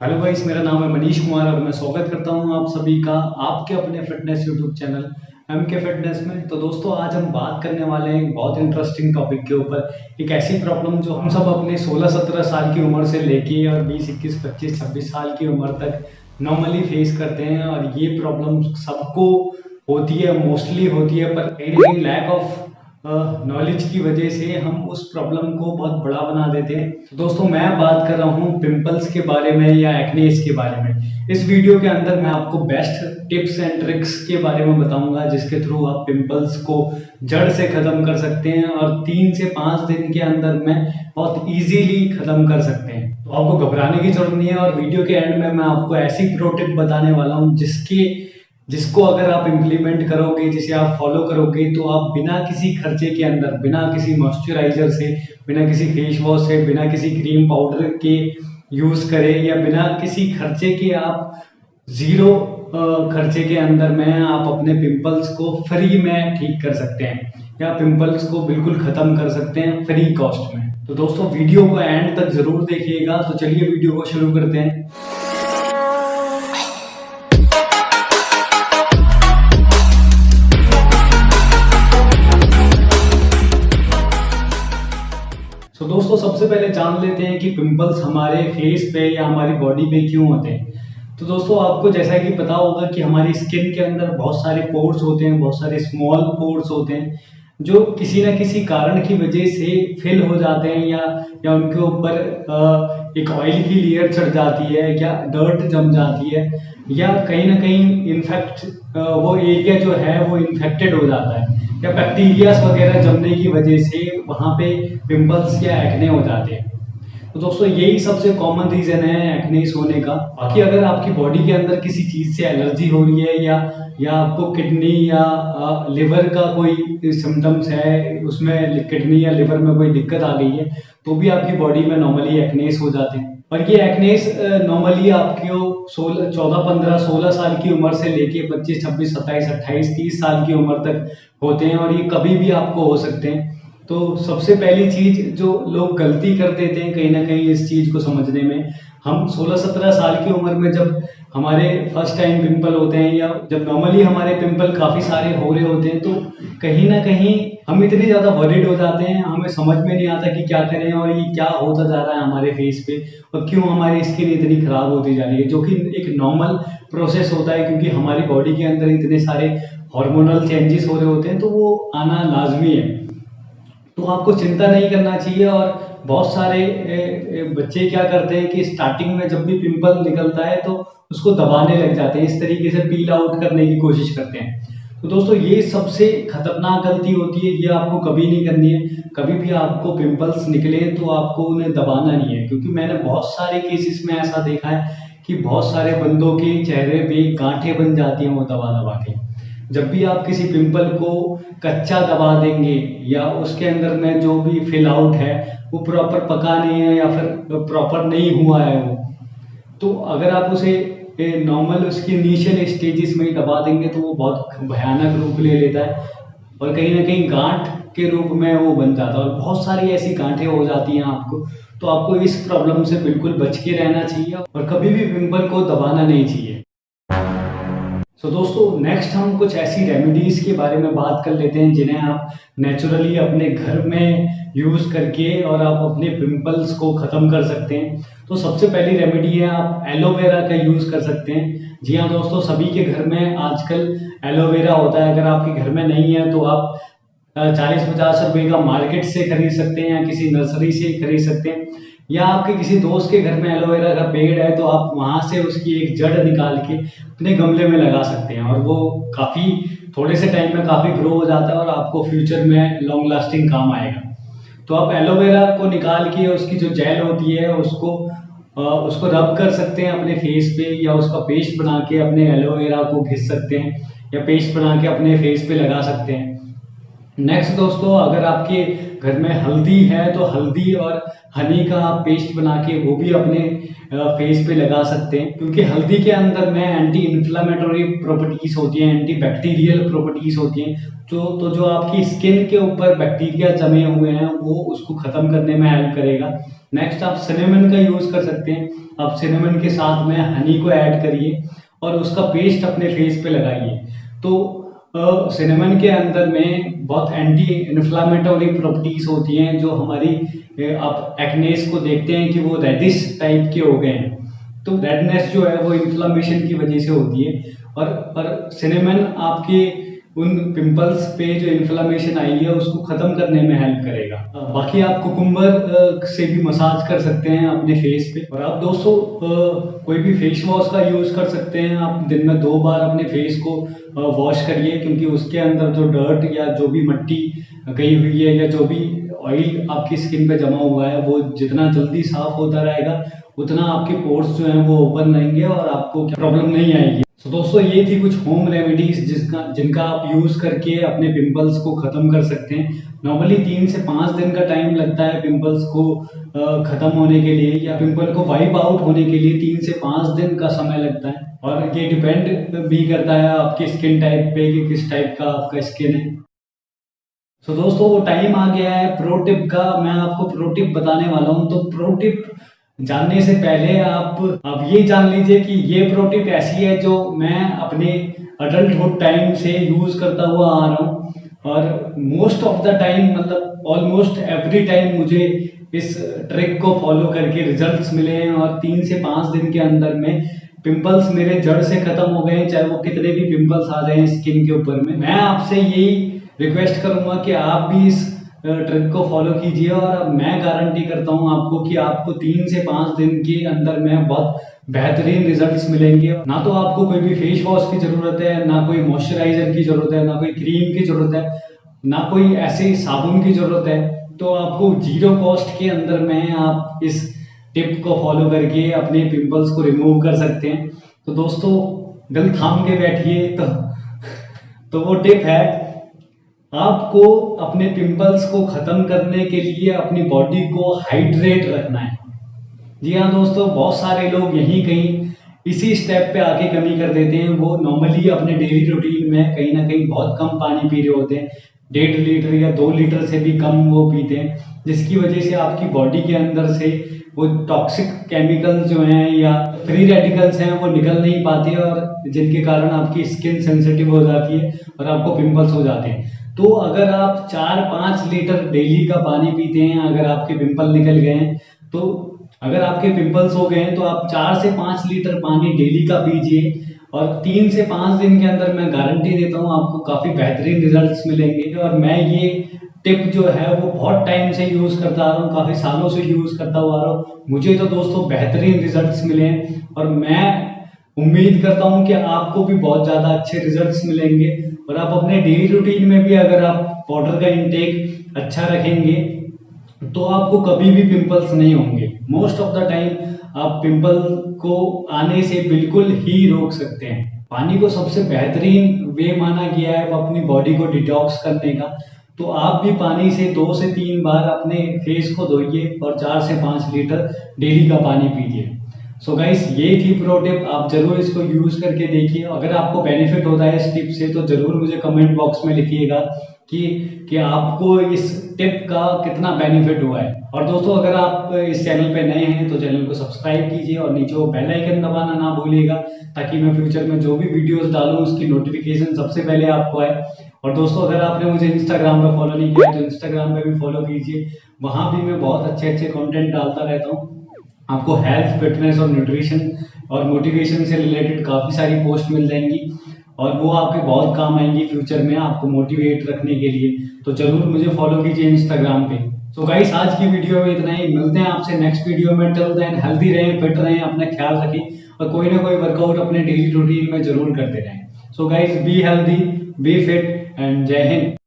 Hello guys, मेरा नाम है मनीष कुमार और मैं स्वागत करता हूं आप सभी का आपके अपने फिटनेस यूट्यूब चैनल एम के फिटनेस में। तो दोस्तों, आज हम बात करने वाले हैं एक बहुत इंटरेस्टिंग टॉपिक के ऊपर। एक ऐसी प्रॉब्लम जो हम सब अपने 16-17 साल की उम्र से लेके और 20-21-25-26 साल की उम्र तक नॉर्मली फेस करते हैं, और ये प्रॉब्लम सबको होती है, मोस्टली होती है, पर कहीं ना कहीं लैक ऑफ नॉलेज की वजह से हम उस प्रॉब्लम को बहुत बड़ा बना देते हैं। तो दोस्तों, मैं बात कर रहा हूँ पिंपल्स के बारे में या एक्नेस के बारे में। इस वीडियो के अंदर मैं आपको बेस्ट टिप्स एंड ट्रिक्स के बारे में बताऊंगा, जिसके थ्रू आप पिंपल्स को जड़ से खत्म कर सकते हैं और 3 से 5 दिन के अंदर में बहुत इजीली खत्म कर सकते हैं। तो आपको घबराने की जरूरत नहीं है, और वीडियो के एंड में मैं आपको ऐसी प्रो टिप बताने वाला हूँ जिसको अगर आप इम्प्लीमेंट करोगे, जिसे आप फॉलो करोगे, तो आप बिना किसी खर्चे के अंदर, बिना किसी मॉइस्चराइजर से, बिना किसी फेस वॉश से, बिना किसी क्रीम पाउडर के यूज करें, या बिना किसी खर्चे के, आप जीरो खर्चे के अंदर में आप अपने पिंपल्स को फ्री में ठीक कर सकते हैं, या पिंपल्स को बिल्कुल खत्म कर सकते हैं फ्री कॉस्ट में। तो दोस्तों, वीडियो को एंड तक जरूर देखिएगा। तो चलिए वीडियो को शुरू करते हैं। तो दोस्तों, सबसे पहले जान लेते हैं कि पिंपल्स हमारे फेस पे या हमारी बॉडी पे क्यों होते हैं। तो दोस्तों, आपको जैसा कि पता होगा कि हमारी स्किन के अंदर बहुत सारे पोर्स होते हैं, बहुत सारे स्मॉल पोर्स होते हैं, जो किसी ना किसी कारण की वजह से फिल हो जाते हैं, या उनके ऊपर एक ऑयल की लेयर चढ़ जाती है, या डर्ट जम जाती है, या कहीं ना कहीं इन्फेक्ट वो एरिया जो है वो इन्फेक्टेड हो जाता है, या बैक्टीरियाज वगैरह जमने की वजह से वहाँ पे पिंपल्स या एक्ने हो जाते हैं। तो दोस्तों, यही सबसे कॉमन रीजन है एक्नेस होने का। बाकी अगर आपकी बॉडी के अंदर किसी चीज से एलर्जी हो रही है, या आपको किडनी या लिवर का कोई सिम्टम्स है, उसमें किडनी या लिवर में कोई दिक्कत आ गई है, तो भी आपकी बॉडी में नॉर्मली एक्नेस हो जाते हैं। और ये एक्नेस नॉर्मली आपको 14-15-16 साल की उम्र से लेके 25-26-27-28-30 साल की उम्र तक होते हैं, और ये कभी भी आपको हो सकते हैं। तो सबसे पहली चीज जो लोग गलती कर देते हैं कहीं ना कहीं इस चीज को समझने में, हम 16-17 साल की उम्र में जब हमारे फर्स्ट टाइम पिंपल होते हैं, या जब नॉर्मली हमारे पिंपल काफी सारे हो रहे होते हैं, तो कहीं ना कहीं हम इतने ज्यादा वरीड हो जाते हैं, हमें समझ में नहीं आता कि क्या करें, और ये क्या होता जा रहा है हमारे फेस पे, और क्यों हमारी स्किन इतनी खराब होती जा रही है, जो कि एक नॉर्मल प्रोसेस होता है, क्योंकि हमारी बॉडी के अंदर इतने सारे हार्मोनल चेंजेस हो रहे होते हैं, तो वो आना लाजमी है। तो आपको चिंता नहीं करना चाहिए। और बहुत सारे बच्चे क्या करते हैं कि स्टार्टिंग में जब भी पिंपल निकलता है तो उसको दबाने लग जाते हैं, इस तरीके से पील आउट करने की कोशिश करते हैं। तो दोस्तों, ये सबसे खतरनाक गलती होती है, ये आपको कभी नहीं करनी है। कभी भी आपको पिंपल्स निकले तो आपको उन्हें दबाना नहीं है, क्योंकि मैंने बहुत सारे केसेस में ऐसा देखा है कि बहुत सारे बंदों के चेहरे पे गांठें बन जाती हैं वो दबा दबा के। जब भी आप किसी पिंपल को कच्चा दबा देंगे, या उसके अंदर में जो भी फिल आउट है वो प्रॉपर पका नहीं है, या फिर प्रॉपर नहीं हुआ है वो, तो अगर आप उसे नॉर्मल उसकी इनिशियल स्टेजेस में ही दबा देंगे तो वो बहुत भयानक रूप ले लेता है, और कहीं ना कहीं गांठ के रूप में वो बन जाता है, और बहुत सारी ऐसी गांठें हो जाती हैं आपको। तो आपको इस प्रॉब्लम से बिल्कुल बच के रहना चाहिए, और कभी भी पिंपल को दबाना नहीं चाहिए। तो दोस्तों, नेक्स्ट हम कुछ ऐसी रेमेडीज के बारे में बात कर लेते हैं जिन्हें आप नेचुरली अपने घर में यूज करके और आप अपने पिंपल्स को खत्म कर सकते हैं। तो सबसे पहली रेमेडी है, आप एलोवेरा का यूज कर सकते हैं। जी हाँ दोस्तों, सभी के घर में आजकल एलोवेरा होता है। अगर आपके घर में नहीं है तो आप 40-50 रुपए का मार्केट से खरीद सकते हैं, या किसी नर्सरी से खरीद सकते हैं, या आपके किसी दोस्त के घर में एलोवेरा का पेड़ है तो आप वहां से उसकी एक जड़ निकाल के अपने गमले में लगा सकते हैं, और वो काफी थोड़े से टाइम में काफी ग्रो हो जाता है, और आपको फ्यूचर में लॉन्ग लास्टिंग काम आएगा। तो आप एलोवेरा को निकाल के उसकी जो जेल होती है उसको रब कर सकते हैं अपने फेस पे, या उसका पेस्ट बना के अपने एलोवेरा को घिस सकते हैं, या पेस्ट बना के अपने फेस पे लगा सकते हैं। नेक्स्ट दोस्तों, अगर आपके घर में हल्दी है तो हल्दी और हनी का आप पेस्ट बना के वो भी अपने फेस पे लगा सकते हैं, क्योंकि हल्दी के अंदर में एंटी इन्फ्लामेटरी प्रॉपर्टीज होती हैं, एंटी बैक्टीरियल प्रॉपर्टीज होती हैं, जो आपकी स्किन के ऊपर बैक्टीरिया जमे हुए हैं वो उसको खत्म करने में हेल्प करेगा। नेक्स्ट आप सिनेमन का यूज कर सकते हैं। आप सिनेमन के साथ में हनी को ऐड करिए और उसका पेस्ट अपने फेस पे लगाइए। तो सिनेमन के अंदर में बहुत एंटी इन्फ्लामेटरी प्रॉपर्टीज होती हैं, जो हमारी आप एक्नेस को देखते हैं कि वो रेडिश टाइप के हो गए हैं। तो रेडनेस जो है वो इन्फ्लामेशन की वजह से होती है, और सिनेमन आपके उन पिंपल्स पे जो इन्फ्लामेशन आई है उसको खत्म करने में हेल्प करेगा। बाकी आप कुकुम्बर से भी मसाज कर सकते हैं अपने फेस पे। और आप दोस्तों कोई भी फेस वॉश का यूज कर सकते हैं। आप दिन में 2 बार अपने फेस को वॉश करिए, क्योंकि उसके अंदर जो डर्ट या जो भी मिट्टी गई हुई है या जो भी ऑयल आपकी स्किन पे जमा हुआ है वो जितना जल्दी साफ होता रहेगा उतना आपके पोर्स जो हैं वो ओपन रहेंगे और आपको प्रॉब्लम नहीं आएगी। तो दोस्तों ये थी कुछ होम रेमेडीज जिनका आप यूज करके अपने पिंपल्स को खत्म कर सकते हैं। नॉर्मली 3 से 5 दिन का टाइम लगता है पिंपल्स को खत्म होने के लिए, या पिंपल को वाइप आउट होने के लिए 3 से 5 दिन का समय लगता है, और ये डिपेंड भी करता है आपके स्किन टाइप पे कि किस टाइप का आपका स्किन है। तो दोस्तों वो टाइम आ गया है प्रो टिप का। मैं आपको प्रो टिप बताने वाला हूँ। तो प्रो टिप जानने से पहले आप ये जान लीजिए कि ये प्रो टिप ऐसी है जो मैं अपने अडल्टहुड टाइम से यूज करता हुआ आ रहा हूँ, और मोस्ट ऑफ द टाइम मतलब ऑलमोस्ट एवरी टाइम मुझे इस ट्रिक को फॉलो करके रिजल्ट्स मिले हैं, और 3 से 5 दिन के अंदर में पिंपल्स मेरे जड़ से खत्म हो गए हैं, चाहे वो कितने भी पिंपल्स आ जाए स्किन के ऊपर में। मैं आपसे यही रिक्वेस्ट करूंगा कि आप भी इस ट्रिक को फॉलो कीजिए, और मैं गारंटी करता हूं आपको कि आपको 3 से 5 दिन के अंदर में बहुत बेहतरीन रिजल्ट्स मिलेंगे। ना तो आपको कोई भी फेस वॉश की जरूरत है, ना कोई मॉइस्चराइजर की जरूरत है, ना कोई क्रीम की जरूरत है, ना कोई ऐसे साबुन की जरूरत है। तो आपको जीरो कॉस्ट के अंदर में आप इस टिप को फॉलो करके अपने पिंपल्स को रिमूव कर सकते हैं। तो दोस्तों दिल थाम के बैठिए। तो वो टिप है, आपको अपने पिंपल्स को खत्म करने के लिए अपनी बॉडी को हाइड्रेट रखना है। जी हाँ दोस्तों, बहुत सारे लोग यहीं कहीं इसी स्टेप पे आके कमी कर देते हैं। वो नॉर्मली अपने डेली रूटीन में कहीं ना कहीं बहुत कम पानी पी रहे होते हैं, 1.5 लीटर या 2 लीटर से भी कम वो पीते हैं, जिसकी वजह से आपकी बॉडी के अंदर से वो टॉक्सिक केमिकल्स जो हैं या फ्री रेडिकल्स हैं वो निकल नहीं पाते, और जिनके कारण आपकी स्किन सेंसिटिव हो जाती है और आपको पिंपल्स हो जाते हैं। तो अगर आप 4-5 लीटर डेली का पानी पीते हैं, अगर आपके पिंपल निकल गए हैं, तो अगर आपके पिंपल्स हो गए हैं तो आप 4 से 5 लीटर पानी डेली का पीजिए, और 3 से 5 दिन के अंदर मैं गारंटी देता हूँ आपको काफ़ी बेहतरीन रिजल्ट्स मिलेंगे। और मैं ये टिप जो है वो बहुत टाइम से यूज़ करता आ रहा हूँ, काफ़ी सालों से यूज़ करता हुआ आ रहा हूँ। मुझे तो दोस्तों बेहतरीन रिजल्ट्स मिले हैं, और मैं उम्मीद करता हूँ कि आपको भी बहुत ज़्यादा अच्छे रिजल्ट्स मिलेंगे। और आप अपने डेली रूटीन में भी अगर आप वाटर का इंटेक अच्छा रखेंगे तो आपको कभी भी पिंपल्स नहीं होंगे। मोस्ट ऑफ द टाइम आप पिंपल को आने से बिल्कुल ही रोक सकते हैं। पानी को सबसे बेहतरीन वे माना गया है अपनी बॉडी को डिटॉक्स करने का। तो आप भी पानी से 2 से 3 बार अपने फेस को धोइए और 4 से 5 लीटर डेली का पानी पीजिए। सो गाइस ये थी प्रो टिप, आप जरूर इसको यूज करके देखिए। अगर आपको बेनिफिट होता है इस टिप से तो जरूर मुझे कमेंट बॉक्स में लिखिएगा कि आपको इस टिप का कितना बेनिफिट हुआ है। और दोस्तों अगर आप इस चैनल पे नए हैं तो चैनल को सब्सक्राइब कीजिए और नीचे वो बेल आइकन दबाना ना भूलिएगा, ताकि मैं फ्यूचर में जो भी वीडियोस डालूं उसकी नोटिफिकेशन सबसे पहले आपको आए। और दोस्तों अगर आपने मुझे इंस्टाग्राम पे फॉलो नहीं किया तो इंस्टाग्राम पे भी फॉलो कीजिए, वहां भी मैं बहुत अच्छे अच्छे कंटेंट डालता रहता हूँ। आपको हेल्थ, फिटनेस और न्यूट्रिशन और मोटिवेशन से रिलेटेड काफ़ी सारी पोस्ट मिल जाएंगी, और वो आपके बहुत काम आएंगी फ्यूचर में आपको मोटिवेट रखने के लिए। तो जरूर मुझे फॉलो कीजिए इंस्टाग्राम पे। तो गाइस आज की वीडियो में इतना ही, मिलते हैं आपसे नेक्स्ट वीडियो में। टिल देन हेल्दी रहें, फिट रहें, अपना ख्याल रखें, और कोई ना कोई वर्कआउट अपने डेली रूटीन में जरूर करते रहें। So guys be healthy, be fit, and Jai Hind.